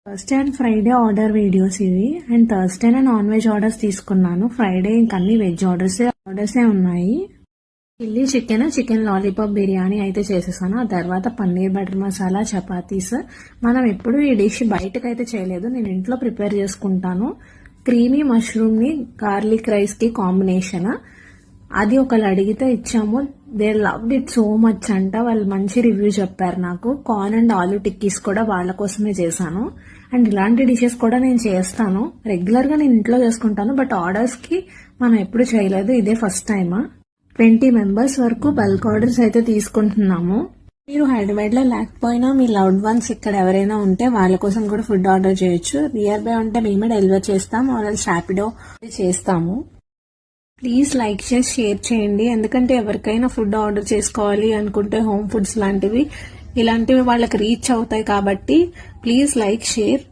Thursday and Friday order videos ఇవి. And థర్స్డేనే non veg orders తీసుకున్నాను. Friday ఇంక అన్ని వెజ్ ఆర్డర్సే ఉన్నాయి. చిల్లీ చికెన్ లాలీపాప్ బిర్యానీ అయితే చేసేసాను. ఆ తర్వాత పన్నీర్ బటర్ మసాలా, చపాతీస్. మనం ఎప్పుడు ఈ డిష్ బయటకైతే చేయలేదు, నేను ఇంట్లో ప్రిపేర్ చేసుకుంటాను. క్రీమీ మష్రూమ్ ని గార్లిక్ రైస్ కి కాంబినేషన్. అది ఒకళ్ళు అడిగితే ఇచ్చాము. They loved it so much అంట. వాళ్ళు మంచి రివ్యూ చెప్పారు నాకు. కార్న్ అండ్ ఆలూ టిక్కీస్ కూడా వాళ్ళ కోసమే చేశాను. అండ్ ఇలాంటి డిషెస్ కూడా నేను చేస్తాను. రెగ్యులర్ గా నేను ఇంట్లో చేసుకుంటాను, బట్ ఆర్డర్స్ కి మనం ఎప్పుడు చేయలేదు, ఇదే ఫస్ట్ టైమ్. 20 మెంబర్స్ వరకు బల్క్ ఆర్డర్స్ అయితే తీసుకుంటున్నాము. మీరు హైదరాబాద్ లో లేకపోయినా మీ లవ్డ్ వన్స్ ఇక్కడ ఎవరైనా ఉంటే వాళ్ళ కోసం కూడా ఫుడ్ ఆర్డర్ చేయొచ్చు. నియర్ బై ఉంటే మేమే డెలివర్ చేస్తాం, ఆర్ఎల్స్ ర్యాపిడో చేస్తాము. ప్లీజ్ లైక్ చేసి షేర్ చేయండి. ఎందుకంటే ఎవరికైనా ఫుడ్ ఆర్డర్ చేసుకోవాలి అనుకుంటే హోమ్ ఫుడ్స్ లాంటివి ఇలాంటివి వాళ్ళకి రీచ్ అవుతాయి కాబట్టి please like share.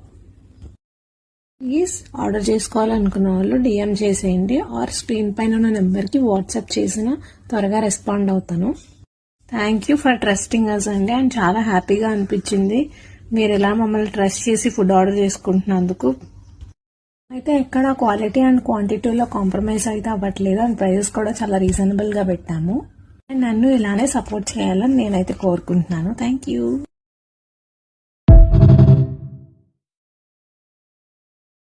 Please order చేసుకోవాలనుకున్న వాళ్ళు డిఎం చేసేయండి, ఆర్ స్క్రీన్ పైన ఉన్న నెంబర్కి వాట్సాప్ చేసిన త్వరగా రెస్పాండ్ అవుతాను. Thank you for trusting us అండి. అండ్ చాలా హ్యాపీగా అనిపించింది మీరు ఇలా మమ్మల్ని ట్రస్ట్ చేసి ఫుడ్ ఆర్డర్ చేసుకుంటున్నందుకు. అయితే ఎక్కడ క్వాలిటీ అండ్ క్వాంటిటీలో కాంప్రమైజ్ అయితే అవ్వట్లేదు. అండ్ ప్రైజెస్ కూడా చాలా రీజనబుల్ గా పెట్టాము. అండ్ నన్ను ఇలానే సపోర్ట్ చేయాలని నేనైతే కోరుకుంటున్నాను. Thank you.